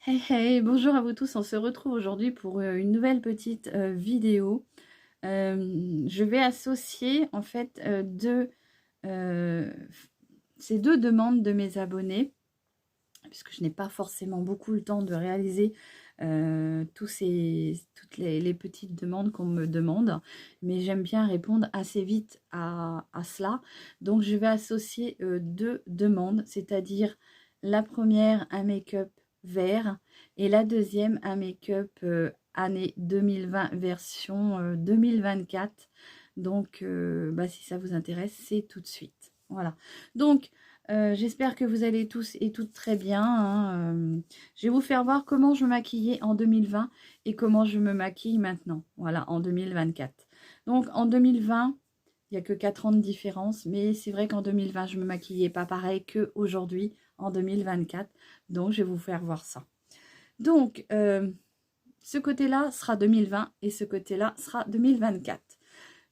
Hey hey, bonjour à vous tous, on se retrouve aujourd'hui pour une nouvelle petite vidéo. Je vais associer en fait euh, ces deux demandes de mes abonnés, puisque je n'ai pas forcément beaucoup le temps de réaliser toutes les petites demandes qu'on me demande, mais j'aime bien répondre assez vite à cela. Donc je vais associer deux demandes, c'est-à-dire la première, un make-up vert, et la deuxième, un make-up année 2020 version 2024. Donc si ça vous intéresse, c'est tout de suite. Voilà. Donc j'espère que vous allez tous et toutes très bien, hein. Je vais vous faire voir comment je me maquillais en 2020 et comment je me maquille maintenant, voilà, en 2024. Donc en 2020, il n'y a que 4 ans de différence, mais c'est vrai qu'en 2020, je ne me maquillais pas pareil qu'aujourd'hui, en 2024. Donc je vais vous faire voir ça. Donc, ce côté-là sera 2020 et ce côté-là sera 2024.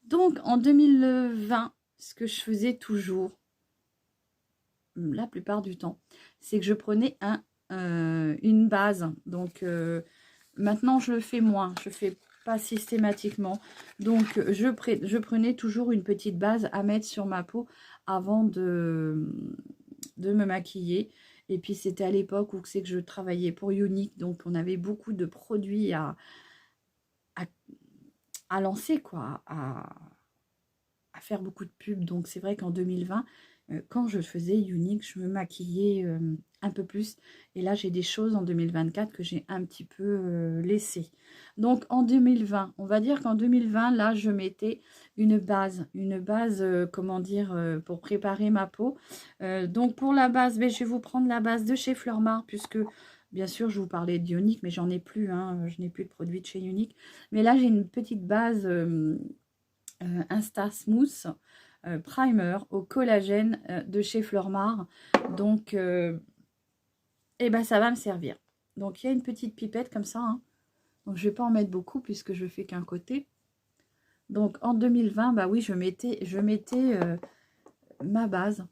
Donc en 2020, ce que je faisais toujours, la plupart du temps, c'est que je prenais une base. Donc maintenant je le fais moins, je fais pas systématiquement. Donc je prenais toujours une petite base à mettre sur ma peau avant de me maquiller. Et puis c'était à l'époque où c'est que je travaillais pour Younique, donc on avait beaucoup de produits à, à lancer, quoi, à faire beaucoup de pubs. Donc c'est vrai qu'en 2020, quand je faisais Unique, je me maquillais un peu plus. Et là, j'ai des choses en 2024 que j'ai un petit peu laissées. Donc en 2020, on va dire qu'en 2020, là, je mettais une base, comment dire, pour préparer ma peau. Donc pour la base, je vais vous prendre la base de chez Fleurmar, puisque bien sûr, je vous parlais de Unique, mais j'en ai plus, hein, je n'ai plus de produits de chez Unique. Mais là, j'ai une petite base Insta Smooth Primer au collagène de chez Fleurmar. Donc, ça va me servir. Donc, il y a une petite pipette comme ça, hein. Donc, je ne vais pas en mettre beaucoup puisque je fais qu'un côté. Donc, en 2020, bah oui, je mettais ma base.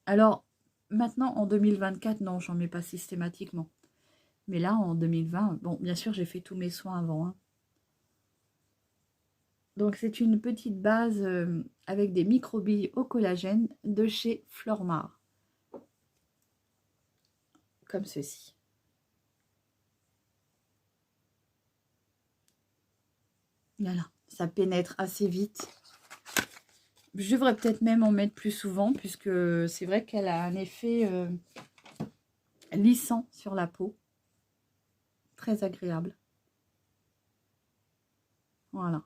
Alors, maintenant, en 2024, non, j'en mets pas systématiquement. Mais là, en 2020, bon, bien sûr, j'ai fait tous mes soins avant, hein. Donc, c'est une petite base avec des microbilles au collagène de chez Fleurmar. Comme ceci. Voilà, ça pénètre assez vite. Je devrais peut-être même en mettre plus souvent, puisque c'est vrai qu'elle a un effet lissant sur la peau. Très agréable. Voilà.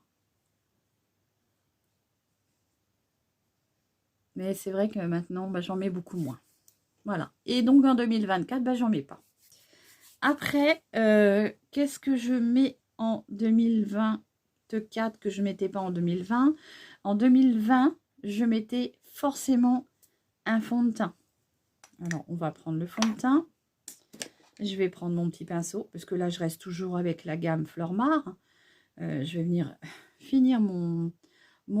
Mais c'est vrai que maintenant, j'en mets beaucoup moins. Voilà. Et donc, en 2024, j'en mets pas. Après, qu'est-ce que je mets en 2024 que je ne mettais pas en 2020? En 2020, je mettais forcément un fond de teint. Alors, on va prendre le fond de teint. Je vais prendre mon petit pinceau, parce que là, je reste toujours avec la gamme Fleurmar. Je vais venir finir mon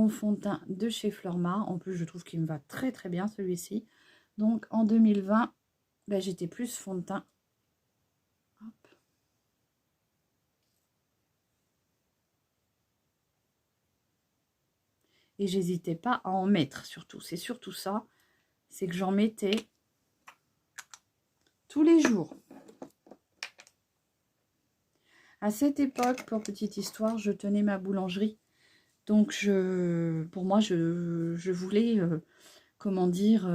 fond de teint de chez Fleurmar. En plus, je trouve qu'il me va très très bien celui-ci. Donc, en 2020, j'étais plus fond de teint. Hop. Et j'hésitais pas à en mettre, surtout. C'est surtout ça. C'est que j'en mettais tous les jours. À cette époque, pour petite histoire, je tenais ma boulangerie. Donc, pour moi, je voulais, comment dire,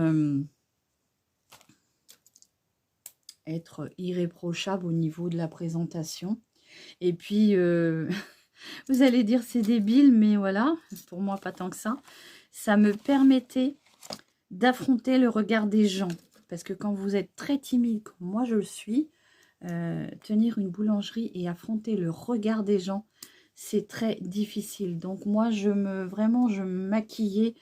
être irréprochable au niveau de la présentation. Et puis, vous allez dire c'est débile, mais voilà, pour moi, pas tant que ça. Ça me permettait d'affronter le regard des gens. Parce que quand vous êtes très timide, comme moi je le suis, tenir une boulangerie et affronter le regard des gens, c'est très difficile. Donc moi, je me maquillais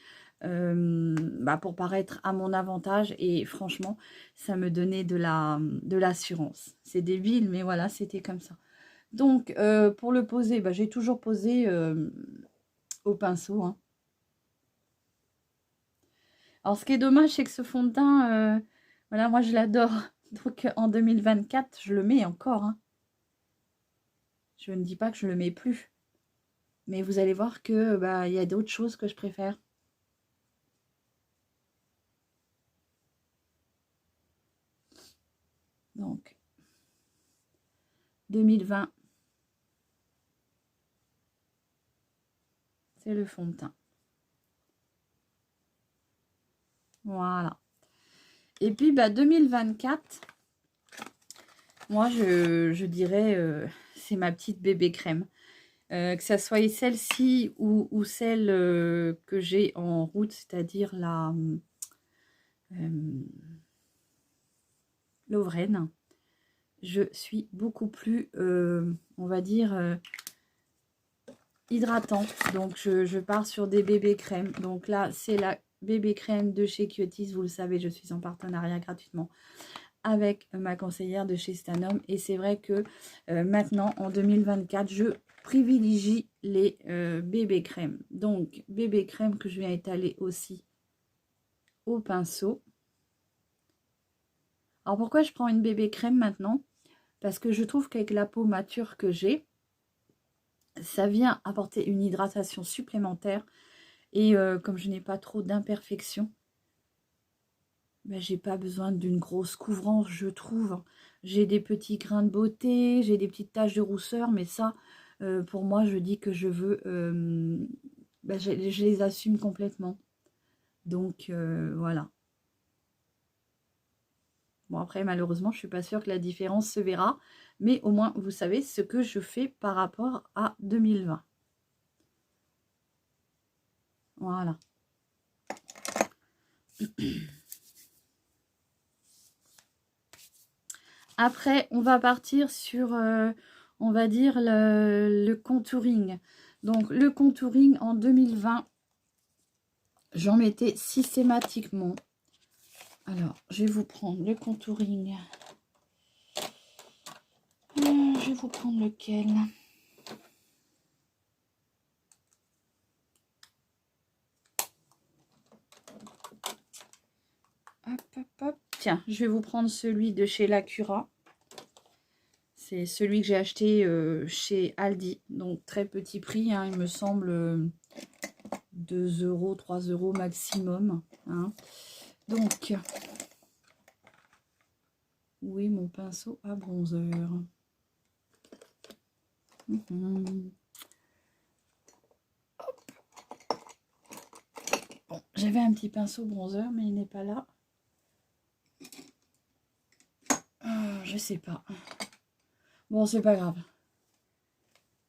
pour paraître à mon avantage. Et franchement, ça me donnait de l'assurance. C'est débile, mais voilà, c'était comme ça. Donc, pour le poser, j'ai toujours posé au pinceau, hein. Alors, ce qui est dommage, c'est que ce fond de teint, voilà, moi, je l'adore. Donc en 2024, je le mets encore. Hein. Je ne dis pas que je le mets plus. Mais vous allez voir que bah, y a d'autres choses que je préfère. Donc, 2020, c'est le fond de teint. Voilà. Et puis, bah, 2024, moi, je dirais, c'est ma petite bébé crème. Que ça soit celle-ci ou celle que j'ai en route, c'est-à-dire la Lovren. Je suis beaucoup plus, on va dire, hydratant. Donc, je pars sur des bébés crèmes. Donc là, c'est la bébé crème de chez Kietis. Vous le savez, je suis en partenariat gratuitement avec ma conseillère de chez Stanum. Et c'est vrai que maintenant, en 2024, je privilégie les bébés crèmes. Donc, bébé crème que je viens étaler aussi au pinceau. Alors, pourquoi je prends une bébé crème maintenant? Parce que je trouve qu'avec la peau mature que j'ai, ça vient apporter une hydratation supplémentaire. Et comme je n'ai pas trop d'imperfections, ben, j'ai pas besoin d'une grosse couvrance, je trouve. J'ai des petits grains de beauté, j'ai des petites taches de rousseur, mais ça, pour moi, je dis que je veux... ben, je les assume complètement. Donc, voilà. Bon, après, malheureusement, je ne suis pas sûre que la différence se verra. Mais au moins, vous savez ce que je fais par rapport à 2020. Voilà. Après, on va partir sur, on va dire, le contouring. Donc, le contouring en 2020, j'en mettais systématiquement. Alors, je vais vous prendre le contouring. Je vais vous prendre lequel? Hop, hop, hop. Tiens, je vais vous prendre celui de chez Lacura. C'est celui que j'ai acheté chez Aldi. Donc, très petit prix, hein, il me semble 2 €, 3 € maximum. Hein. Donc, oui, mon pinceau à bronzer. Bon, j'avais un petit pinceau bronzer, mais il n'est pas là. Je sais pas. Bon, c'est pas grave.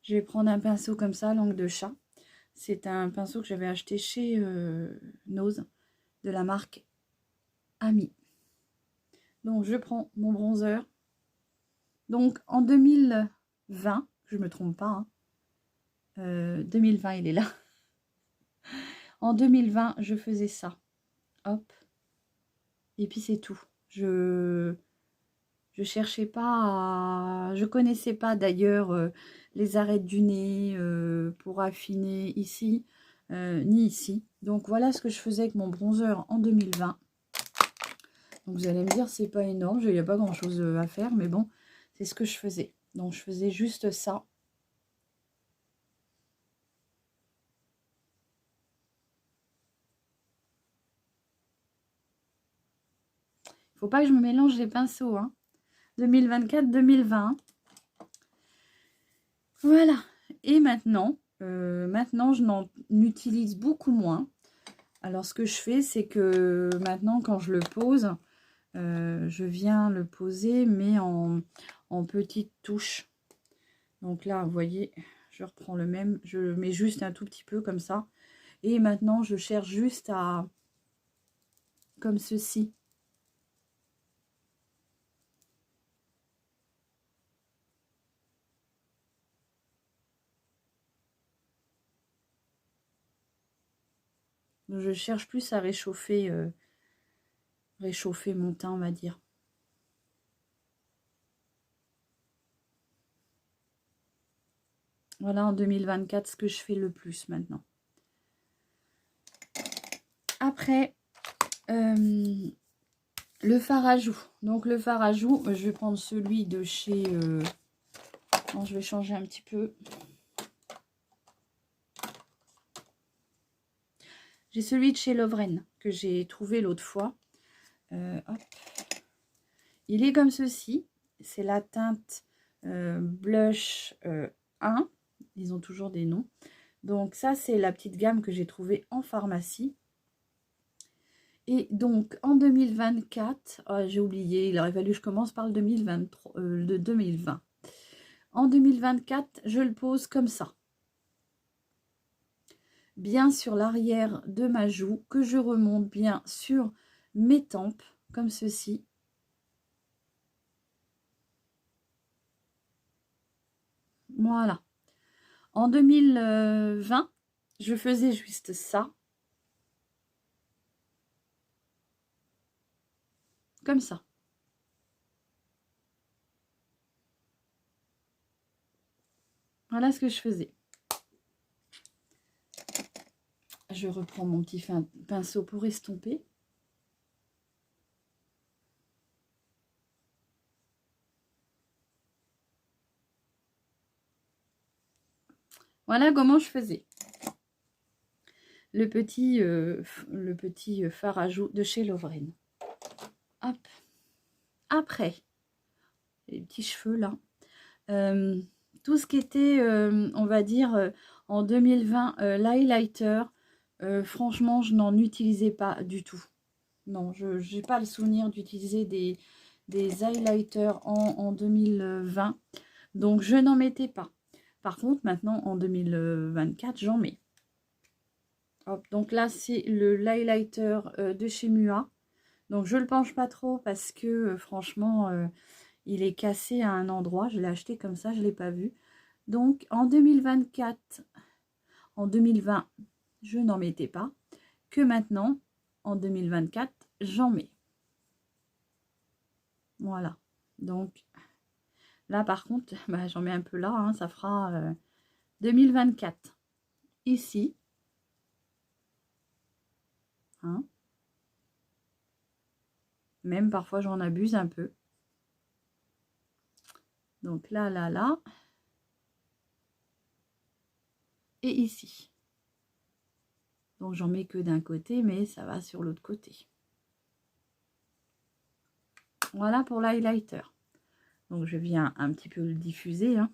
Je vais prendre un pinceau comme ça, langue de chat. C'est un pinceau que j'avais acheté chez Nose, de la marque Ami. Donc, je prends mon bronzer. Donc, en 2020, je ne me trompe pas, hein, 2020, il est là. En 2020, je faisais ça. Hop. Et puis, c'est tout. Je cherchais pas à... Je connaissais pas d'ailleurs les arêtes du nez pour affiner ici, ni ici. Donc, voilà ce que je faisais avec mon bronzer en 2020. Donc, vous allez me dire, c'est pas énorme, il n'y a pas grand-chose à faire, mais bon, c'est ce que je faisais. Donc, je faisais juste ça. Il faut pas que je me mélange les pinceaux, hein. 2024-2020. Voilà. Et maintenant, je n'en utilise beaucoup moins. Alors, ce que je fais, c'est que maintenant, quand je le pose, je viens le poser, mais en petites touches. Donc là, vous voyez, je reprends le même. Je mets juste un tout petit peu comme ça. Et maintenant, je cherche juste à... comme ceci. Donc, je cherche plus à réchauffer, réchauffer mon teint, on va dire. Voilà, en 2024, ce que je fais le plus maintenant. Après, Le fard à joues. Donc le fard à joues, je vais prendre celui de chez... Non, je vais changer un petit peu. J'ai celui de chez Lovren que j'ai trouvé l'autre fois. Hop. Il est comme ceci. C'est la teinte blush 1. Ils ont toujours des noms. Donc ça, c'est la petite gamme que j'ai trouvée en pharmacie. Et donc, en 2024, j'ai oublié, il aurait fallu que je commence par le 2023, de 2020. En 2024, je le pose comme ça. Bien sur l'arrière de ma joue, que je remonte bien sur mes tempes, comme ceci. Voilà. En 2020, je faisais juste ça. Comme ça. Voilà ce que je faisais. Je reprends mon petit pinceau pour estomper. Voilà comment je faisais. Le petit fard à joues de chez Lovren. Hop. Après, les petits cheveux là. Tout ce qui était, on va dire, en 2020, l'highlighter, franchement, je n'en utilisais pas du tout. Non, je n'ai pas le souvenir d'utiliser des highlighters en 2020. Donc, je n'en mettais pas. Par contre, maintenant, en 2024, j'en mets. Hop, donc là, c'est le highlighter de chez Mua. Donc, je ne le penche pas trop parce que, franchement, il est cassé à un endroit. Je l'ai acheté comme ça, je ne l'ai pas vu. Donc, en 2024, en 2020, je n'en mettais pas. Que maintenant, en 2024, j'en mets. Voilà. Donc, là, par contre, bah, j'en mets un peu là. Hein, ça fera 2024. Ici. Hein. Même parfois, j'en abuse un peu. Donc là, là, là. Et ici. Donc, j'en mets que d'un côté, mais ça va sur l'autre côté. Voilà pour l'highlighter. Donc, je viens un petit peu le diffuser. Hein.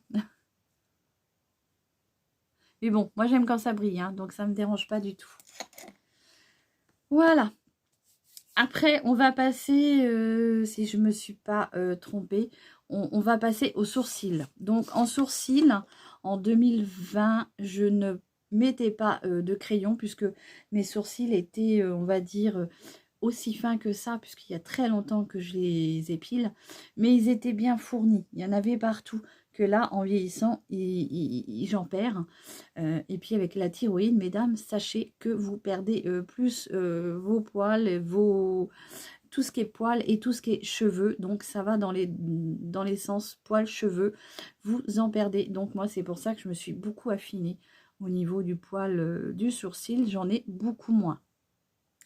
Mais bon, moi, j'aime quand ça brille. Hein, donc, ça ne me dérange pas du tout. Voilà. Après, on va passer, si je ne me suis pas trompée, on va passer aux sourcils. Donc, en sourcils, en 2020, je ne mettais pas de crayon puisque mes sourcils étaient, on va dire, aussi fins que ça, puisqu'il y a très longtemps que je les épile. Mais ils étaient bien fournis. Il y en avait partout. Que là, en vieillissant, j'en perds. Et puis avec la thyroïde, mesdames, sachez que vous perdez plus vos poils, tout ce qui est poils et tout ce qui est cheveux. Donc ça va dans les sens poils, cheveux, vous en perdez. Donc moi, c'est pour ça que je me suis beaucoup affinée au niveau du poil du sourcil. J'en ai beaucoup moins.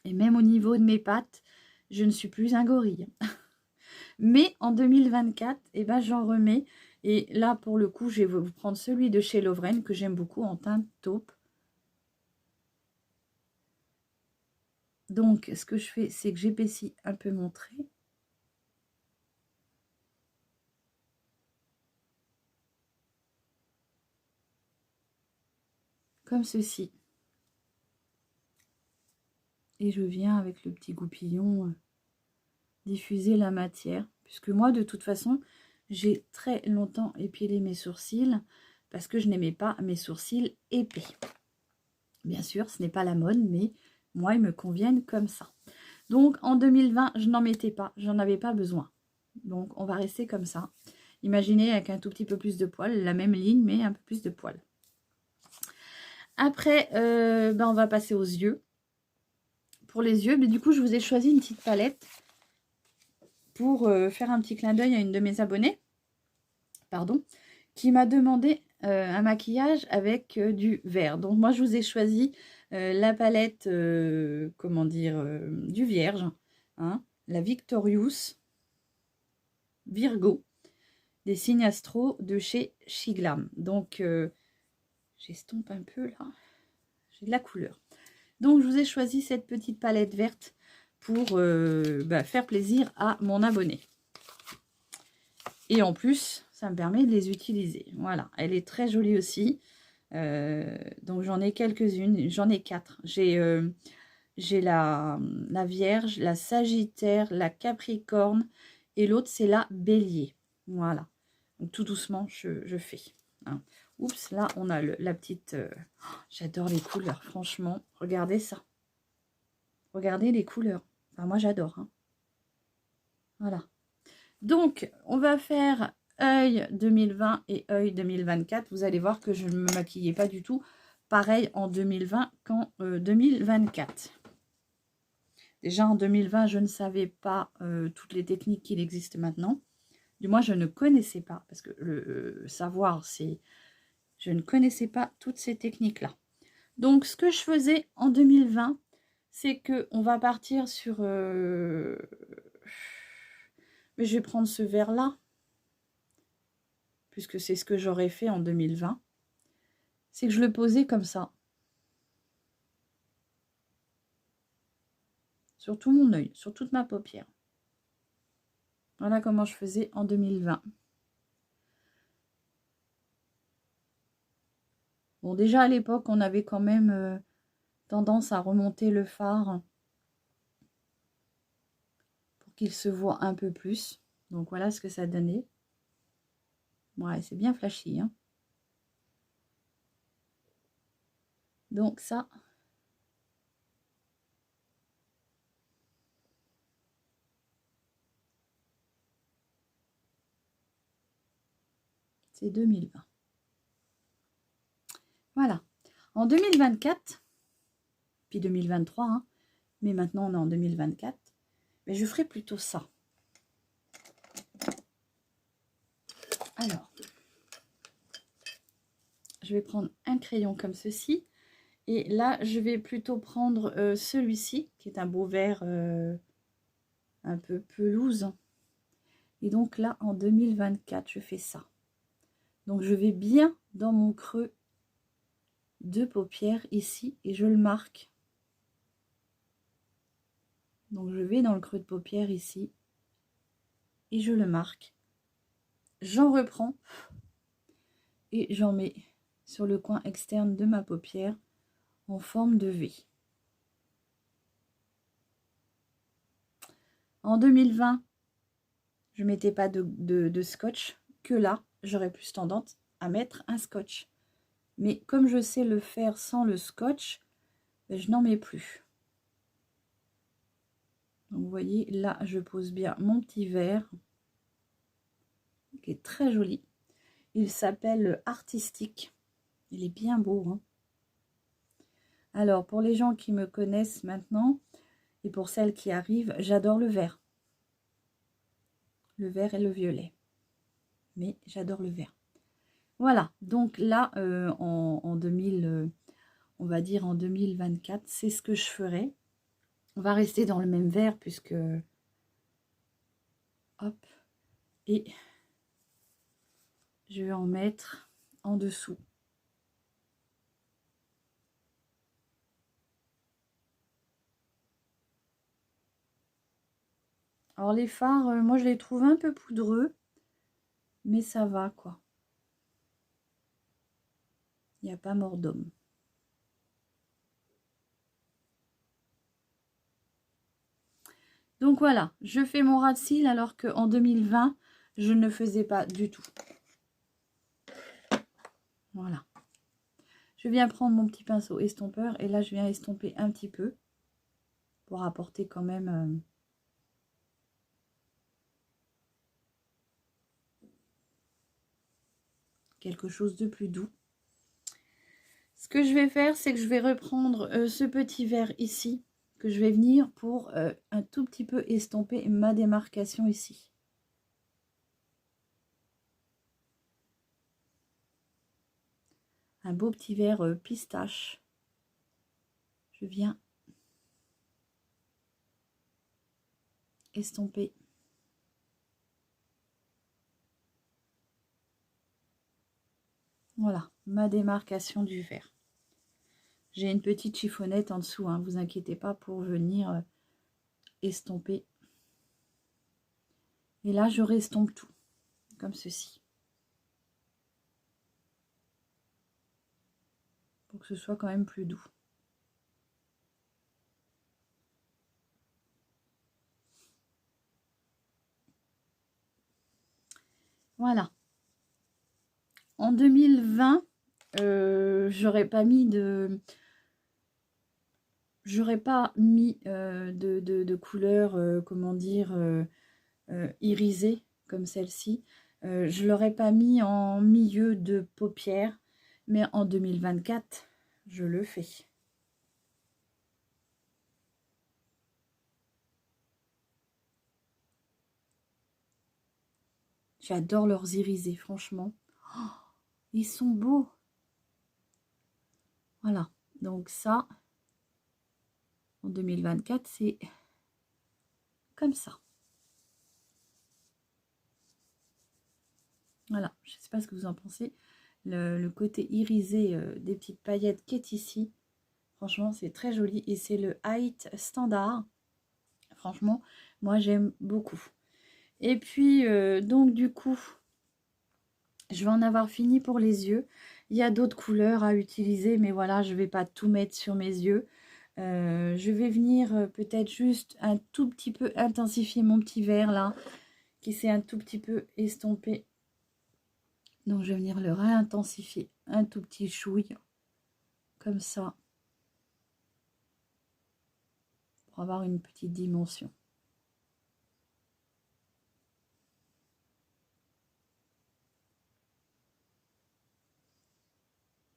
Et même au niveau de mes pattes, je ne suis plus un gorille. Mais en 2024, eh ben, j'en remets. Et là, pour le coup, je vais vous prendre celui de chez Lovren que j'aime beaucoup en teinte taupe. Donc, ce que je fais, c'est que j'épaissis un peu mon trait. Comme ceci. Et je viens avec le petit goupillon diffuser la matière. Puisque moi, de toute façon, j'ai très longtemps épilé mes sourcils parce que je n'aimais pas mes sourcils épais. Bien sûr, ce n'est pas la mode, mais moi, ils me conviennent comme ça. Donc, en 2020, je n'en mettais pas. J'en avais pas besoin. Donc, on va rester comme ça. Imaginez avec un tout petit peu plus de poils, la même ligne, mais un peu plus de poils. Après, ben, on va passer aux yeux. Pour les yeux, mais du coup, je vous ai choisi une petite palette pour faire un petit clin d'œil à une de mes abonnées, pardon, qui m'a demandé un maquillage avec du vert. Donc, moi, je vous ai choisi la palette, comment dire, du vierge. Hein. la Victorious Virgo, des signes astro de chez Shiglam. Donc, j'estompe un peu là. J'ai de la couleur. Donc, je vous ai choisi cette petite palette verte pour faire plaisir à mon abonné. Et en plus, ça me permet de les utiliser. Voilà, elle est très jolie aussi. Donc, j'en ai quelques-unes. J'en ai 4. J'ai la Vierge, la Sagittaire, la Capricorne et l'autre, c'est la Bélier. Voilà. Donc, tout doucement, je fais. Hein. Oups, là, on a la petite... j'adore les couleurs, franchement. Regardez ça. Regardez les couleurs. Enfin, moi, j'adore. Hein. Voilà. Donc, on va faire œil 2020 et œil 2024. Vous allez voir que je ne me maquillais pas du tout. Pareil en 2020 qu'en 2024. Déjà, en 2020, je ne savais pas toutes les techniques qu'il existe maintenant. Du moins, je ne connaissais pas. Parce que le savoir, c'est... Je ne connaissais pas toutes ces techniques-là. Donc, ce que je faisais en 2020, c'est qu'on va partir sur... Mais je vais prendre ce vert-là, puisque c'est ce que j'aurais fait en 2020. C'est que je le posais comme ça. Sur tout mon œil, sur toute ma paupière. Voilà comment je faisais en 2020. Bon, déjà à l'époque, on avait quand même tendance à remonter le fard pour qu'il se voit un peu plus. Donc voilà ce que ça donnait. Ouais, c'est bien flashy. Hein. Donc ça, c'est 2020. Voilà. En 2024, puis 2023, hein, mais maintenant on est en 2024, mais je ferai plutôt ça. Alors, je vais prendre un crayon comme ceci. Et là, je vais plutôt prendre celui-ci, qui est un beau vert un peu pelouse. Et donc là, en 2024, je fais ça. Donc, je vais bien dans mon creux de paupière ici et je le marque. Donc, je vais dans le creux de paupière ici et je le marque. J'en reprends et j'en mets sur le coin externe de ma paupière en forme de V. En 2020, je ne mettais pas de scotch, que là, j'aurais plus tendance à mettre un scotch. Mais comme je sais le faire sans le scotch, je n'en mets plus. Donc vous voyez, là, je pose bien mon petit verre, qui est très joli. Il s'appelle Artistique. Il est bien beau. Hein. Alors, pour les gens qui me connaissent maintenant, et pour celles qui arrivent, j'adore le vert. Le vert et le violet. Mais j'adore le vert. Voilà, donc là, en 2000, on va dire en 2024, c'est ce que je ferai. On va rester dans le même vert puisque... Hop. Et je vais en mettre en dessous. Alors les fards, moi je les trouve un peu poudreux. Mais ça va quoi. Il n'y a pas mort d'homme. Donc voilà, je fais mon ras de cils alors qu'en 2020, je ne faisais pas du tout. Voilà. Je viens prendre mon petit pinceau estompeur et là, je viens estomper un petit peu pour apporter quand même... quelque chose de plus doux. Ce que je vais faire, c'est que je vais reprendre ce petit verre ici, que je vais venir pour un tout petit peu estomper ma démarcation ici. Un beau petit verre pistache. Je viens estomper. Voilà, ma démarcation du vert. J'ai une petite chiffonnette en dessous, hein, vous inquiétez pas pour venir estomper. Et là, je restompe tout, comme ceci. Pour que ce soit quand même plus doux. Voilà. En 2020, j'aurais pas mis de... J'aurais pas mis de couleur, comment dire, irisée, comme celle-ci. Je l'aurais pas mis en milieu de paupières, mais en 2024, je le fais. J'adore leurs irisés, franchement. Oh, ils sont beaux. Voilà, donc ça, en 2024, c'est comme ça. Voilà, je ne sais pas ce que vous en pensez. Le côté irisé des petites paillettes qui est ici, franchement, c'est très joli. Et c'est le Height standard. Franchement, moi, j'aime beaucoup. Et puis, donc, du coup, je vais en avoir fini pour les yeux. Il y a d'autres couleurs à utiliser, mais voilà, je ne vais pas tout mettre sur mes yeux. Je vais venir peut-être juste un tout petit peu intensifier mon petit vert là, qui s'est un tout petit peu estompé. Donc je vais venir le réintensifier un tout petit chouille, comme ça, pour avoir une petite dimension.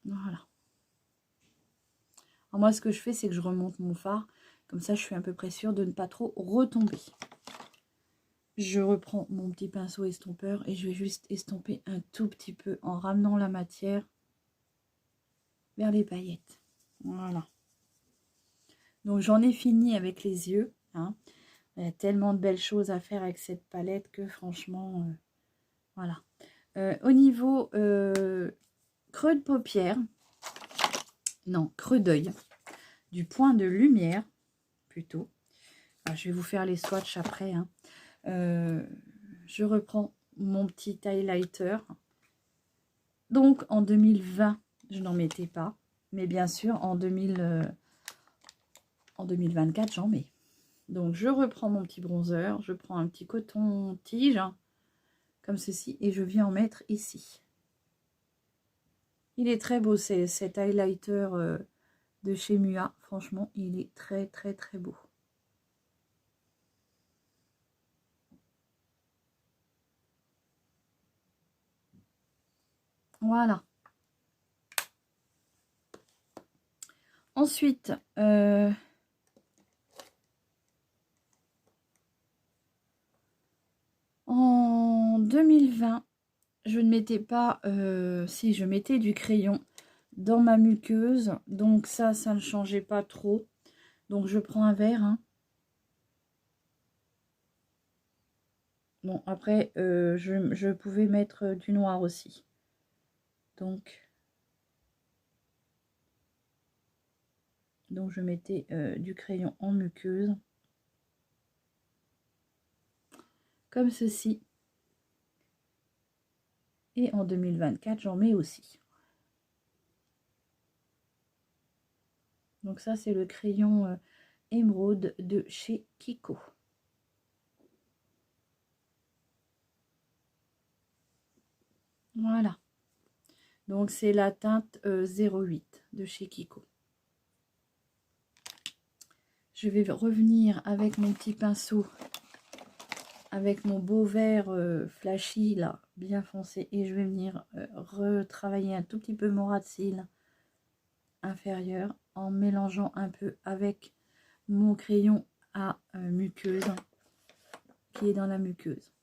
Voilà. Alors moi, ce que je fais, c'est que je remonte mon fard. Comme ça, je suis à peu près sûre de ne pas trop retomber. Je reprends mon petit pinceau estompeur et je vais juste estomper un tout petit peu en ramenant la matière vers les paillettes. Voilà. Donc, j'en ai fini avec les yeux. Hein. Il y a tellement de belles choses à faire avec cette palette que franchement, voilà. Au niveau creux de paupière, non, creux d'œil, du point de lumière, plutôt. Alors, je vais vous faire les swatchs après. Hein. Je reprends mon petit highlighter. Donc, en 2020, je n'en mettais pas. Mais bien sûr, en 2024, j'en mets. Donc, je reprends mon petit bronzer. Je prends un petit coton-tige, hein, comme ceci. Et je viens en mettre ici. Il est très beau, cet highlighter de chez Mua. Franchement, il est très, très, très beau. Voilà. Ensuite, en 2020, je ne mettais pas, si je mettais du crayon dans ma muqueuse, donc ça ne changeait pas trop. Donc je prends un verre. Hein. Bon, après, je pouvais mettre du noir aussi. Donc je mettais du crayon en muqueuse. Comme ceci. Et en 2024, j'en mets aussi. Donc ça, c'est le crayon émeraude de chez Kiko. Voilà. Donc c'est la teinte 08 de chez Kiko. Je vais revenir avec mon petit pinceau, avec mon beau vert flashy là, bien foncé. Et je vais venir retravailler un tout petit peu mon ras de cils inférieur en mélangeant un peu avec mon crayon à muqueuse qui est dans la muqueuse.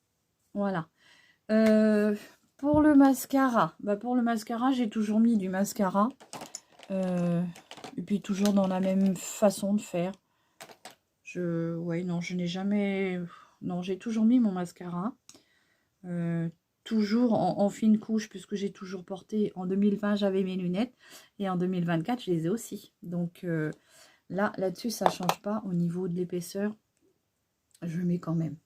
Voilà. Pour le mascara, j'ai toujours mis du mascara. Et puis toujours dans la même façon de faire. Je n'ai jamais... Non, j'ai toujours mis mon mascara. Toujours en fine couche, puisque j'ai toujours porté. En 2020, j'avais mes lunettes. Et en 2024, je les ai aussi. Donc là-dessus, ça ne change pas. Au niveau de l'épaisseur, je mets quand même.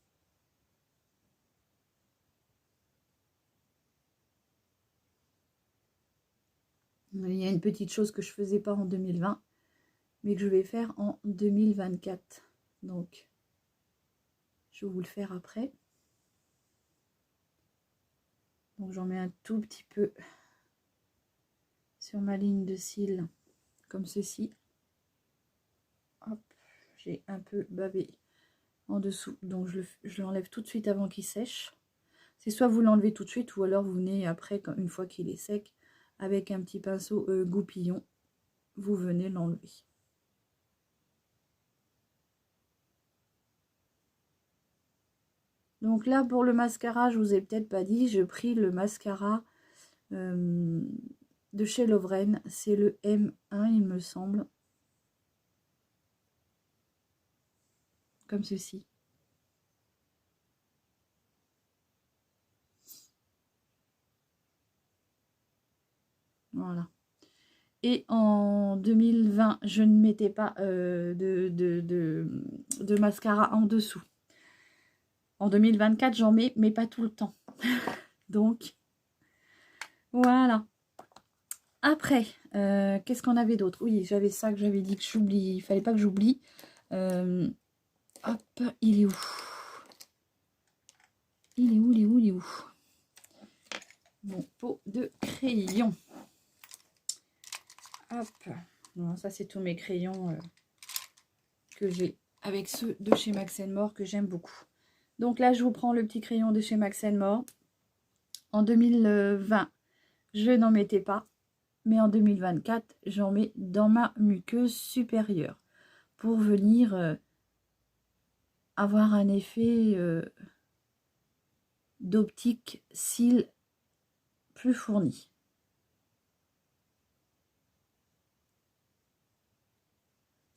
Il y a une petite chose que je ne faisais pas en 2020, mais que je vais faire en 2024. Donc, je vais vous le faire après. Donc, j'en mets un tout petit peu sur ma ligne de cils, comme ceci. Hop, j'ai un peu bavé en dessous. Donc, je l'enlève tout de suite avant qu'il sèche. C'est soit vous l'enlevez tout de suite, ou alors vous venez après, une fois qu'il est sec, avec un petit pinceau goupillon, vous venez l'enlever. Donc là, pour le mascara, je vous ai peut-être pas dit, j'ai pris le mascara de chez Lovren. C'est le M1, il me semble. Comme ceci. Voilà. Et en 2020, je ne mettais pas de mascara en dessous. En 2024, j'en mets, mais pas tout le temps. Donc, voilà. Après, qu'est-ce qu'on avait d'autre? Oui, j'avais ça que j'avais dit que j'oublie. Il fallait pas que j'oublie. Hop, il est où? Il est où, il est où, il est où? Mon pot de crayon. Hop. Non, ça, c'est tous mes crayons que j'ai avec ceux de chez Max More que j'aime beaucoup. Donc là, je vous prends le petit crayon de chez Max More. En 2020, je n'en mettais pas. Mais en 2024, j'en mets dans ma muqueuse supérieure pour venir avoir un effet d'optique cils plus fourni.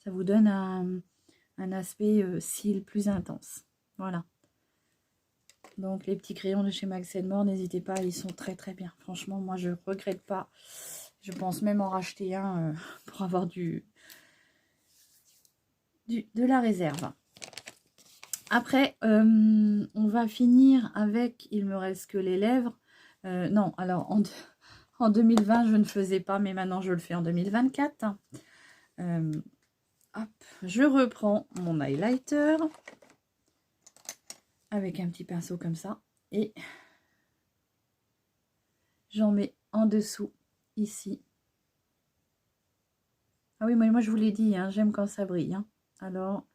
Ça vous donne un aspect cils plus intense. Voilà. Donc les petits crayons de chez Max More, n'hésitez pas, ils sont très très bien. Franchement, moi je regrette pas. Je pense même en racheter un pour avoir de la réserve. Après, on va finir avec, il me reste que les lèvres. Non, alors en 2020, je ne faisais pas, mais maintenant je le fais en 2024. Hop, je reprends mon highlighter avec un petit pinceau comme ça. Et j'en mets en dessous, ici. Ah oui, mais moi je vous l'ai dit, hein, j'aime quand ça brille. Hein. Alors,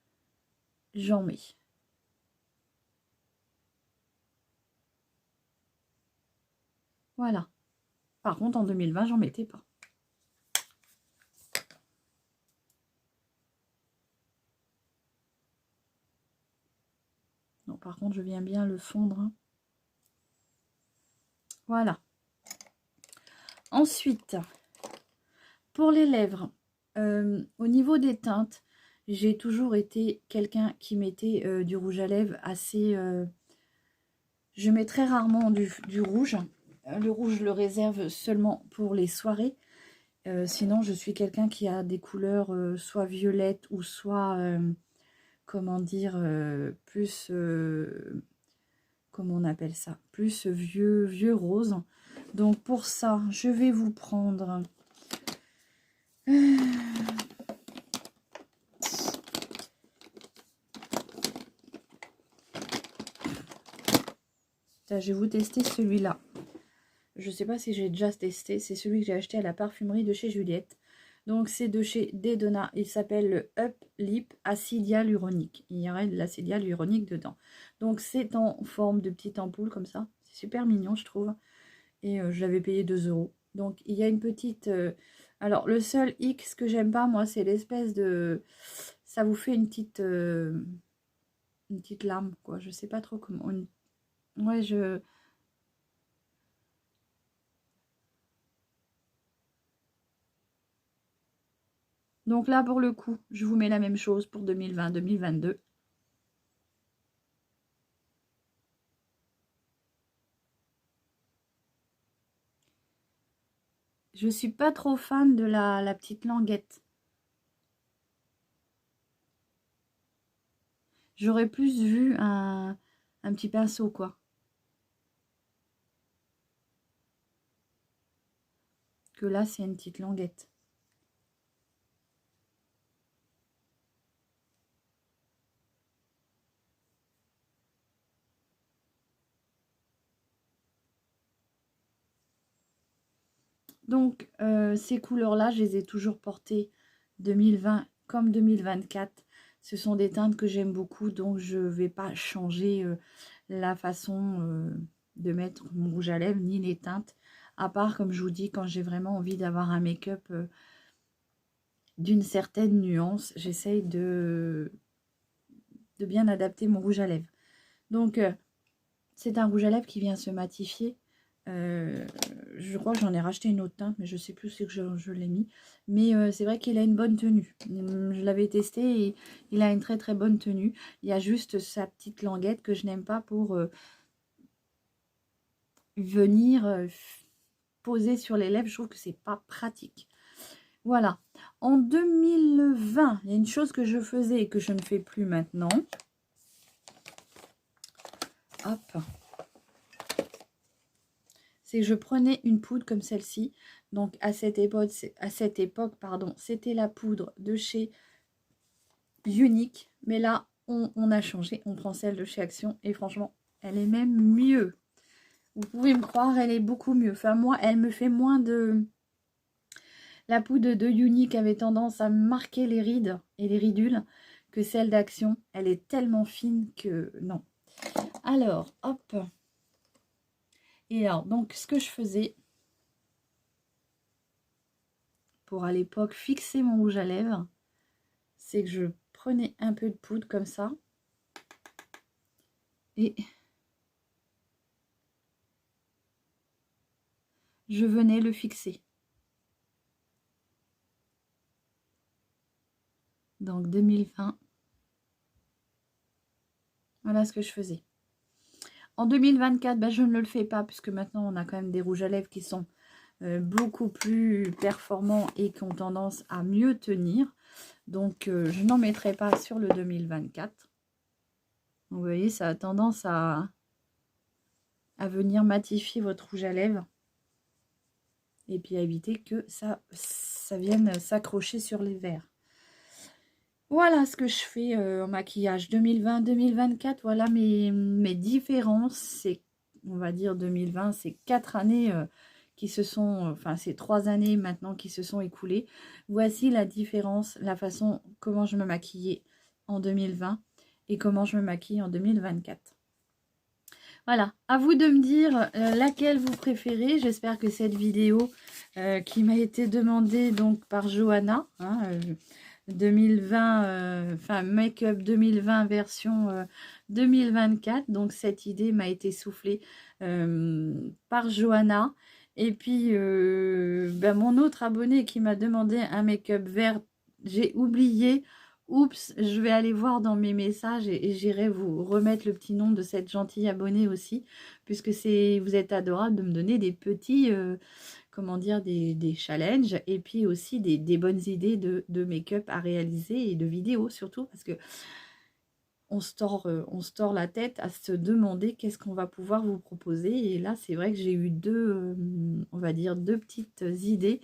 j'en mets. Voilà. Par contre, en 2020, j'en mettais pas. Non, par contre, je viens bien le fondre. Hein. Voilà. Ensuite, pour les lèvres, au niveau des teintes, j'ai toujours été quelqu'un qui mettait du rouge à lèvres assez... je mets très rarement du rouge. Le rouge, je le réserve seulement pour les soirées. Sinon, je suis quelqu'un qui a des couleurs soit violettes ou soit, comment dire, plus... comment on appelle ça? Plus vieux rose. Donc, pour ça, je vais vous prendre... Je vais vous tester celui-là. Je ne sais pas si j'ai déjà testé. C'est celui que j'ai acheté à la parfumerie de chez Juliette. Donc, c'est de chez Dedona. Il s'appelle le Up Lip Acide Hyaluronique. Il y aurait de l'acide hyaluronique dedans. Donc, c'est en forme de petite ampoule comme ça. C'est super mignon, je trouve. Et je l'avais payé 2 €. Donc, il y a une petite... Alors, le seul X que j'aime pas, moi, c'est l'espèce de... Ça vous fait une petite lame, quoi. Je sais pas trop comment... Ouais, Donc là, pour le coup, je vous mets la même chose pour 2020-2022. Je suis pas trop fan de la petite languette. J'aurais plus vu un petit pinceau, quoi. Que là, c'est une petite languette. Donc, ces couleurs-là, je les ai toujours portées 2020 comme 2024. Ce sont des teintes que j'aime beaucoup, donc je ne vais pas changer la façon de mettre mon rouge à lèvres, ni les teintes. À part, comme je vous dis, quand j'ai vraiment envie d'avoir un make-up d'une certaine nuance, j'essaye de bien adapter mon rouge à lèvres. Donc, c'est un rouge à lèvres qui vient se matifier. Je crois que j'en ai racheté une autre teinte, mais je ne sais plus si je l'ai mis. Mais c'est vrai qu'il a une bonne tenue. Je l'avais testé et il a une très très bonne tenue. Il y a juste sa petite languette que je n'aime pas pour venir poser sur les lèvres. Je trouve que c'est pas pratique. Voilà. En 2020, il y a une chose que je faisais et que je ne fais plus maintenant. Hop. C'est que je prenais une poudre comme celle-ci. Donc à cette époque, pardon, c'était la poudre de chez Unique. Mais là, on a changé. On prend celle de chez Action. Et franchement, elle est même mieux. Vous pouvez me croire, elle est beaucoup mieux. Enfin, moi, elle me fait moins de... La poudre de Unique avait tendance à marquer les rides et les ridules que celle d'Action. Elle est tellement fine que non. Alors, hop. Et alors, donc, ce que je faisais pour à l'époque fixer mon rouge à lèvres, c'est que je prenais un peu de poudre comme ça et je venais le fixer. Donc 2020, voilà ce que je faisais. En 2024, ben, je ne le fais pas puisque maintenant on a quand même des rouges à lèvres qui sont beaucoup plus performants et qui ont tendance à mieux tenir. Donc je n'en mettrai pas sur le 2024. Vous voyez, ça a tendance à venir matifier votre rouge à lèvres et puis à éviter que ça vienne s'accrocher sur les verres. Voilà ce que je fais en maquillage 2020-2024. Voilà mes différences. C'est, on va dire 2020, c'est 4 années qui se sont, enfin c'est 3 années maintenant qui se sont écoulées. Voici la différence, la façon comment je me maquillais en 2020 et comment je me maquille en 2024. Voilà, à vous de me dire laquelle vous préférez. J'espère que cette vidéo qui m'a été demandée donc par Johanna, hein, 2020, enfin Make-up 2020 version 2024. Donc cette idée m'a été soufflée par Johanna. Et puis ben, mon autre abonné qui m'a demandé un make-up vert, j'ai oublié. Oups, je vais aller voir dans mes messages et j'irai vous remettre le petit nom de cette gentille abonnée aussi, puisque vous êtes adorable de me donner des petits, comment dire, des challenges et puis aussi des bonnes idées de make-up à réaliser et de vidéos surtout, parce que on se tord la tête à se demander qu'est-ce qu'on va pouvoir vous proposer. Et là, c'est vrai que j'ai eu on va dire, deux petites idées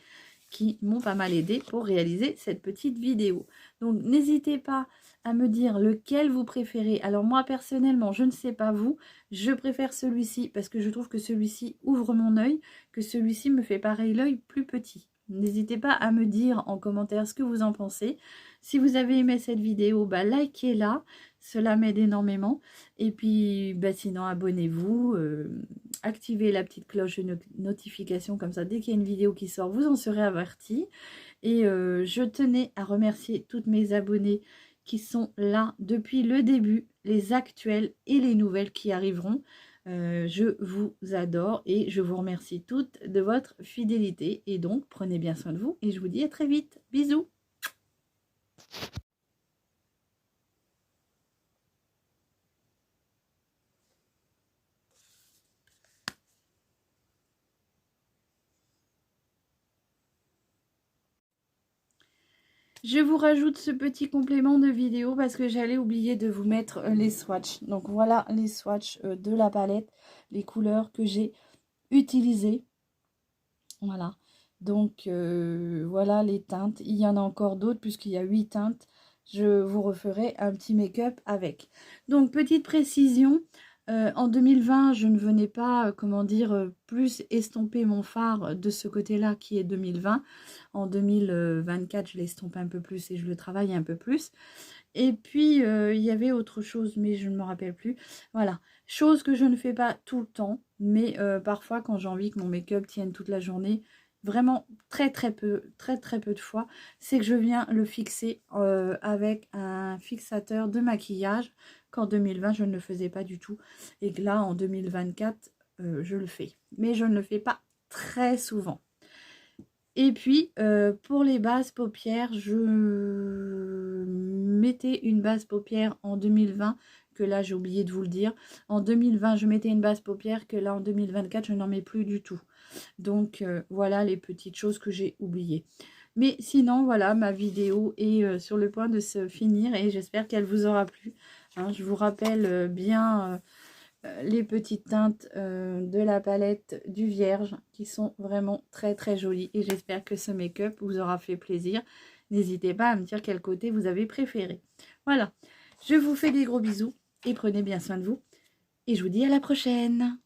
qui m'ont pas mal aidé pour réaliser cette petite vidéo. Donc n'hésitez pas à me dire lequel vous préférez. Alors moi personnellement, je ne sais pas vous, je préfère celui-ci parce que je trouve que celui-ci ouvre mon œil, que celui-ci me fait pareil l'œil plus petit. N'hésitez pas à me dire en commentaire ce que vous en pensez. Si vous avez aimé cette vidéo, bah, likez-la, cela m'aide énormément. Et puis bah, sinon abonnez-vous, activez la petite cloche de notification, comme ça dès qu'il y a une vidéo qui sort, vous en serez avertis. Et je tenais à remercier toutes mes abonnées qui sont là depuis le début, les actuels et les nouvelles qui arriveront. Je vous adore et je vous remercie toutes de votre fidélité. Et donc, prenez bien soin de vous et je vous dis à très vite. Bisous! Je vous rajoute ce petit complément de vidéo parce que j'allais oublier de vous mettre les swatchs. Donc voilà les swatchs de la palette, les couleurs que j'ai utilisées. Voilà. Donc voilà les teintes. Il y en a encore d'autres puisqu'il y a 8 teintes. Je vous referai un petit make-up avec. Donc petite précision. En 2020, je ne venais pas, comment dire, plus estomper mon fard de ce côté-là qui est 2020. En 2024, je l'estompe un peu plus et je le travaille un peu plus. Et puis, il y avait autre chose, mais je ne me rappelle plus. Voilà, chose que je ne fais pas tout le temps, mais parfois quand j'ai envie que mon make-up tienne toute la journée, vraiment très très peu de fois, c'est que je viens le fixer avec un fixateur de maquillage qu'en 2020 je ne le faisais pas du tout et que là en 2024 je le fais, mais je ne le fais pas très souvent. Et puis pour les bases paupières, je mettais une base paupière en 2020 que là j'ai oublié de vous le dire. En 2020 je mettais une base paupière que là en 2024 je n'en mets plus du tout. Donc voilà les petites choses que j'ai oubliées. Mais sinon voilà, ma vidéo est sur le point de se finir et j'espère qu'elle vous aura plu. Hein, je vous rappelle bien les petites teintes de la palette du Vierge qui sont vraiment très très jolies. Et j'espère que ce make-up vous aura fait plaisir. N'hésitez pas à me dire quel côté vous avez préféré. Voilà, je vous fais des gros bisous et prenez bien soin de vous. Et je vous dis à la prochaine.